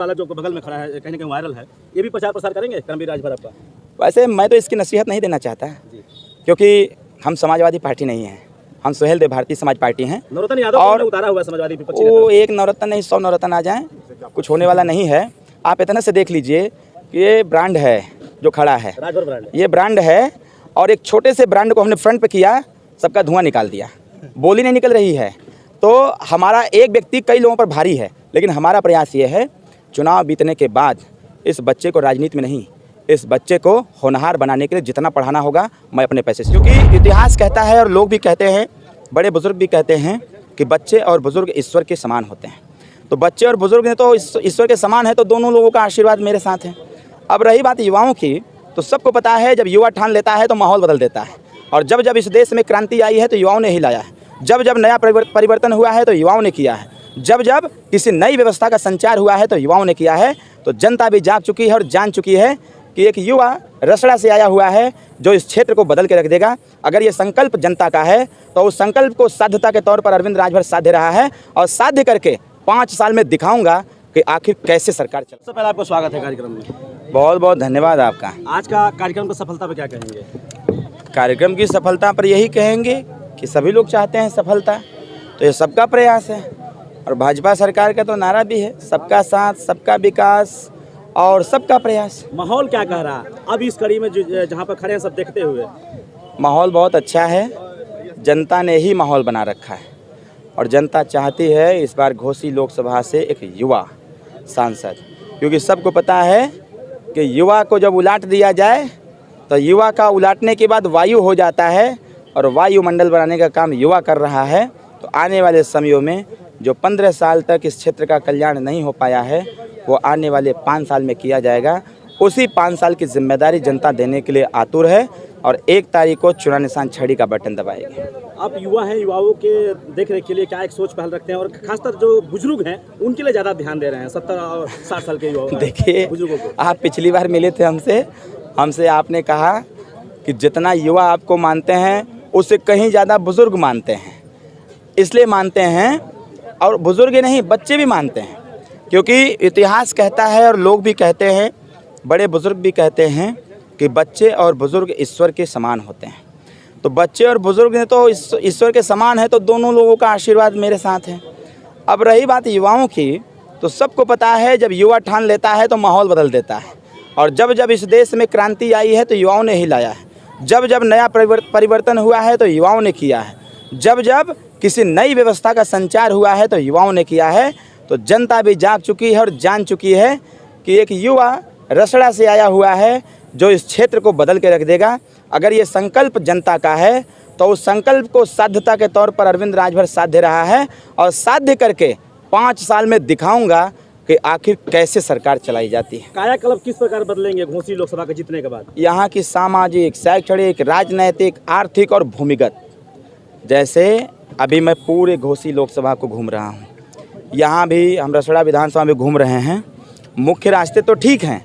वाला जो बगल में खड़ा है कहीं ना कहीं वायरल है, ये भी प्रचार प्रसार करेंगे कर्मवीर राजभर आपका? वैसे मैं तो इसकी नसीहत नहीं देना चाहता जी। क्योंकि हम समाजवादी पार्टी नहीं हैं, हम सुहेल देव भारतीय समाज पार्टी हैं। नरोत्तम यादव और को उतारा हुआ है समाजवादी विपक्षी वो नेता। एक नवरत्न नहीं 100 नवरत्न आ जाएं, कुछ होने वाला नहीं है। आप इतना से देख लीजिए कि ये ब्रांड है जो खड़ा है, राजभर ब्रांड है। ये ब्रांड है और एक छोटे से ब्रांड को हमने फ्रंट पे किया, सबका धुआं निकाल दिया, बोली नहीं निकल रही है। तो हमारा एक व्यक्ति कई लोगों पर भारी है, लेकिन हमारा प्रयास ये है चुनाव बीतने के बाद इस बच्चे को राजनीति में नहीं, इस बच्चे को होनहार बनाने के लिए जितना पढ़ाना होगा मैं अपने पैसे से, क्योंकि इतिहास कहता है और लोग भी कहते हैं, बड़े बुजुर्ग भी कहते हैं कि बच्चे और बुजुर्ग ईश्वर के समान होते हैं। तो बच्चे और बुजुर्ग ने तो ईश्वर के समान है, तो दोनों लोगों का आशीर्वाद मेरे साथ है। अब रही बात युवाओं की, तो सबको पता है जब युवा ठान लेता है तो माहौल बदल देता है। और जब जब इस देश में क्रांति आई है तो युवाओं ने ही लाया है, जब जब नया परिवर्तन हुआ है तो युवाओं ने किया है, जब जब किसी नई व्यवस्था का संचार हुआ है तो युवाओं ने किया है। तो जनता भी जाग चुकी है और जान चुकी है कि एक युवा रसड़ा से आया हुआ है जो इस क्षेत्र को बदल के रख देगा। अगर ये संकल्प जनता का है तो उस संकल्प को साध्यता के तौर पर अरविंद राजभर साध्य रहा है और साध्य करके 5 साल में दिखाऊंगा कि आखिर कैसे सरकार चल। सबसे पहले आपको स्वागत है कार्यक्रम में। बहुत बहुत धन्यवाद आपका। आज का कार्यक्रम की सफलता पर क्या कहेंगे? कार्यक्रम की सफलता पर यही कहेंगे कि सभी लोग चाहते हैं सफलता, तो ये सबका प्रयास है। और भाजपा सरकार का तो नारा भी है, सबका साथ, सबका विकास और सबका प्रयास। माहौल क्या कह रहा है अब इस कड़ी में जहाँ पर खड़े हैं सब देखते हुए? माहौल बहुत अच्छा है, जनता ने ही माहौल बना रखा है और जनता चाहती है इस बार घोसी लोकसभा से एक युवा सांसद, क्योंकि सबको पता है कि युवा को जब उलाट दिया जाए तो युवा का उलाटने के बाद वायु हो जाता है और वायुमंडल बनाने का काम युवा कर रहा है। तो आने वाले समयों में जो 15 साल तक इस क्षेत्र का कल्याण नहीं हो पाया है वो आने वाले 5 साल में किया जाएगा। उसी 5 साल की जिम्मेदारी जनता देने के लिए आतुर है और 1 तारीख को चुनाव निशान छड़ी का बटन दबाएंगे। आप युवा हैं, युवाओं के देख रेख के लिए क्या एक सोच पहल रखते हैं और खासकर जो बुजुर्ग हैं उनके लिए ज़्यादा ध्यान दे रहे हैं 70 और 60 साल के युवा? देखिए, बुजुर्गों को आप पिछली बार मिले थे हमसे आपने कहा कि जितना युवा आपको मानते हैं उससे कहीं ज़्यादा बुजुर्ग मानते हैं। इसलिए मानते हैं और बुजुर्ग ही नहीं बच्चे भी मानते हैं, क्योंकि इतिहास कहता है और लोग भी कहते हैं, बड़े बुजुर्ग भी कहते हैं कि बच्चे और बुजुर्ग ईश्वर के समान होते हैं। तो बच्चे और बुजुर्ग ने तो ईश्वर के समान है, तो दोनों लोगों का आशीर्वाद मेरे साथ है। अब रही बात युवाओं की, तो सबको पता है जब युवा ठान लेता है तो माहौल बदल देता है। और जब जब इस देश में क्रांति आई है तो युवाओं ने ही लाया है, जब जब नया परिवर्तन हुआ है तो युवाओं ने किया है, जब जब किसी नई व्यवस्था का संचार हुआ है तो युवाओं ने किया है। तो जनता भी जाग चुकी है और जान चुकी है कि एक युवा रसड़ा से आया हुआ है जो इस क्षेत्र को बदल के रख देगा। अगर ये संकल्प जनता का है तो उस संकल्प को साध्यता के तौर पर अरविंद राजभर साध्य रहा है और साध्य करके 5 साल में दिखाऊंगा कि आखिर कैसे सरकार चलाई जाती है। कायाकल्प किस प्रकार बदलेंगे घोसी लोकसभा के जीतने के बाद? यहाँ की सामाजिक, शैक्षणिक, राजनैतिक, आर्थिक और भूमिगत, जैसे अभी मैं पूरे घोसी लोकसभा को घूम रहा हूँ, यहाँ भी हम रसड़ा विधानसभा में घूम रहे हैं। मुख्य रास्ते तो ठीक हैं,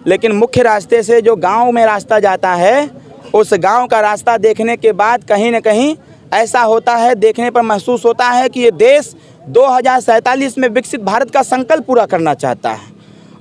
लेकिन मुख्य रास्ते से जो गांव में रास्ता जाता है उस गांव का रास्ता देखने के बाद कहीं न कहीं ऐसा होता है, देखने पर महसूस होता है कि ये देश 2047 में विकसित भारत का संकल्प पूरा करना चाहता है।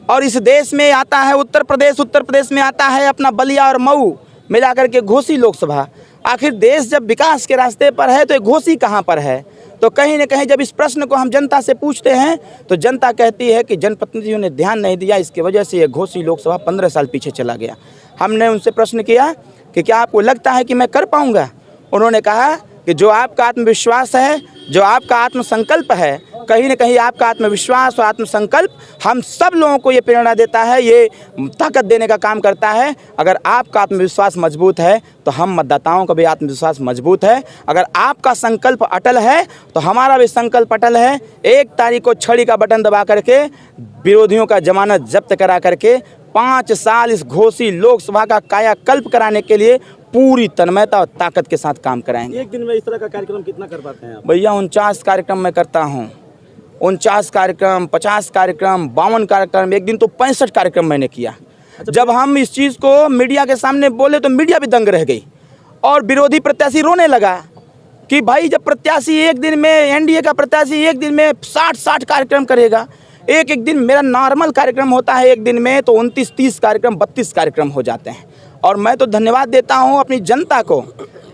और इस देश में आता है उत्तर प्रदेश में आता है अपना बलिया और मऊ मिला करके घोसी लोकसभा। आखिर देश जब विकास के रास्ते पर है तो ये घोसी कहाँ पर है? तो कहीं न कहीं जब इस प्रश्न को हम जनता से पूछते हैं तो जनता कहती है कि जनप्रतिनिधियों ने ध्यान नहीं दिया, इसकी वजह से ये घोसी लोकसभा 15 साल पीछे चला गया। हमने उनसे प्रश्न किया कि क्या आपको लगता है कि मैं कर पाऊँगा? उन्होंने कहा कि जो आपका आत्मविश्वास है, जो आपका आत्मसंकल्प है, कहीं न कहीं आपका आत्मविश्वास और आत्मसंकल्प हम सब लोगों को ये प्रेरणा देता है, ये ताकत देने का काम करता है। अगर आपका आत्मविश्वास मजबूत है तो हम मतदाताओं का भी आत्मविश्वास मजबूत है। अगर आपका संकल्प अटल है तो हमारा भी संकल्प अटल है। 1 तारीख को छड़ी का बटन दबा करके विरोधियों का जमानत जब्त करा करके 5 साल इस घोसी लोकसभा का कायाकल्प कराने के लिए पूरी तन्मयता और ताकत के साथ काम कराएंगे। एक दिन में इस तरह का कार्यक्रम कितना कर पाते हैं आप? भैया 49 कार्यक्रम मैं करता हूँ, 49 कार्यक्रम, 50 कार्यक्रम, 52 कार्यक्रम, एक दिन तो 65 कार्यक्रम मैंने किया। जब हम इस चीज़ को मीडिया के सामने बोले तो मीडिया भी दंग रह गई और विरोधी प्रत्याशी रोने लगा कि भाई जब प्रत्याशी एक दिन में, एनडीए का प्रत्याशी एक दिन में 60 कार्यक्रम करेगा, एक एक दिन मेरा नॉर्मल कार्यक्रम होता है, एक दिन में तो 29-30 कार्यक्रम 32 कार्यक्रम हो जाते हैं। और मैं तो धन्यवाद देता हूँ अपनी जनता को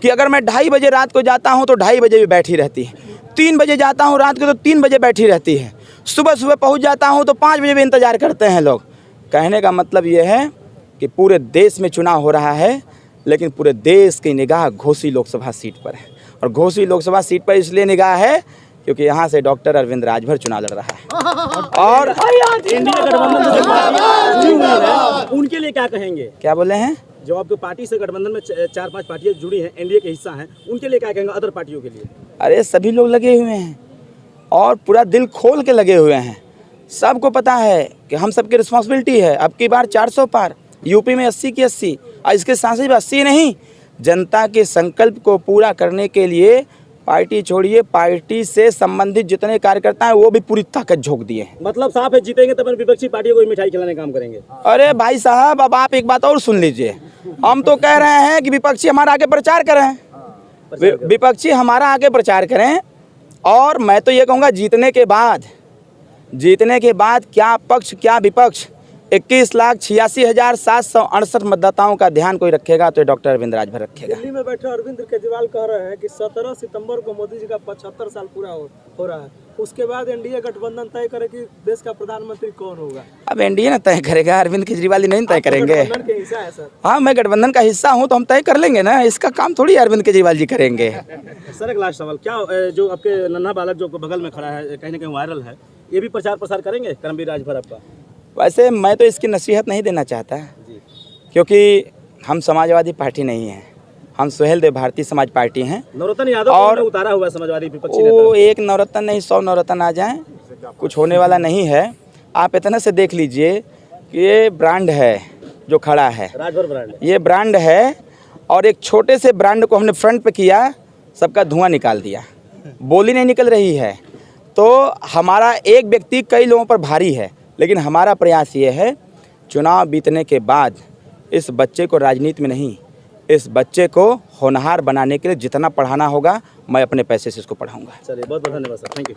कि अगर मैं 2:30 बजे रात को जाता हूँ तो 2:30 बजे भी बैठी रहती है, 3 बजे जाता हूँ रात को तो 3 बजे बैठी रहती है, सुबह सुबह पहुँच जाता हूँ तो 5 बजे भी इंतज़ार करते हैं लोग। कहने का मतलब ये है कि पूरे देश में चुनाव हो रहा है, लेकिन पूरे देश की निगाह घोसी लोकसभा सीट पर है। और घोसी लोकसभा सीट पर इसलिए निगाह है क्योंकि यहाँ से डॉक्टर अरविंद राजभर चुनाव लड़ रहा है। और एनडीए गठबंधन से जो पार्टियां जुड़ी हुई हैं, उनके लिए क्या कहेंगे? क्या बोले हैं? जो आपके पार्टी से गठबंधन में 4-5 पार्टियां जुड़ी हैं, एनडीए के हिस्सा हैं, उनके लिए क्या कहेंगे, अदर पार्टियों के लिए? अरे सभी लोग लगे हुए हैं और पूरा दिल खोल के लगे हुए हैं। सबको पता है कि हम सबकी रिस्पॉन्सिबिलिटी है। अब की बार 400 पार, यूपी में 80 की 80, और इसके साथ ही 80 नहीं, जनता के संकल्प को पूरा करने के लिए पार्टी छोड़िए, पार्टी से संबंधित जितने कार्यकर्ता हैं वो भी पूरी ताकत झोंक दिए हैं। मतलब साफ है, जीतेंगे तब विपक्षी पार्टियों को मिठाई खिलाने का काम करेंगे। अरे भाई साहब, अब आप एक बात और सुन लीजिए। हम तो कह रहे हैं कि विपक्षी हमारा आगे प्रचार करें, विपक्षी हमारा आगे प्रचार करें। और मैं तो ये कहूँगा जीतने के बाद क्या पक्ष क्या विपक्ष, 21,86,768 मतदाताओं का ध्यान कोई रखेगा तो डॉक्टर अरविंद राजभर रखेगा। दिल्ली में बैठे अरविंद केजरीवाल कह रहे हैं कि 17 सितंबर को मोदी जी का 75 साल पूरा हो रहा है, उसके बाद एनडीए गठबंधन तय करे कि देश का प्रधानमंत्री कौन होगा। अब एनडीए ना तय करेगा, अरविंद केजरीवाल नहीं तय करेंगे। गठबंधन के हिस्सा है सर। हाँ, मैं गठबंधन का हिस्सा हूँ तो हम तय कर लेंगे ना, इसका काम थोड़ी अरविंद केजरीवाल जी करेंगे। सर एक लास्ट सवाल, क्या जो आपके नन्हा बालक जो बगल में खड़ा है, कहीं ना कहीं वायरल है, ये भी प्रचार प्रसार करेंगे करमवीर राजभर आपका? वैसे मैं तो इसकी नसीहत नहीं देना चाहता, क्योंकि हम समाजवादी पार्टी नहीं है, हम सुहेलदेव भारतीय समाज पार्टी हैं। नवरत्न यादव और उतारा हुआ समाजवादी विपक्षी नेता। वो एक नवरत्न नहीं 100 नवरत्न आ जाएं, कुछ होने वाला नहीं है। आप इतना से देख लीजिए कि ये ब्रांड है जो खड़ा है, राजभर ब्रांड, ये ब्रांड है। और एक छोटे से ब्रांड को हमने फ्रंट पे किया, सबका धुआं निकाल दिया, बोली नहीं निकल रही है। तो हमारा एक व्यक्ति कई लोगों पर भारी है, लेकिन हमारा प्रयास ये है चुनाव बीतने के बाद इस बच्चे को राजनीति में नहीं, इस बच्चे को होनहार बनाने के लिए जितना पढ़ाना होगा मैं अपने पैसे से इसको पढ़ाऊंगा। चलिए, बहुत बहुत धन्यवाद सर, थैंक यू।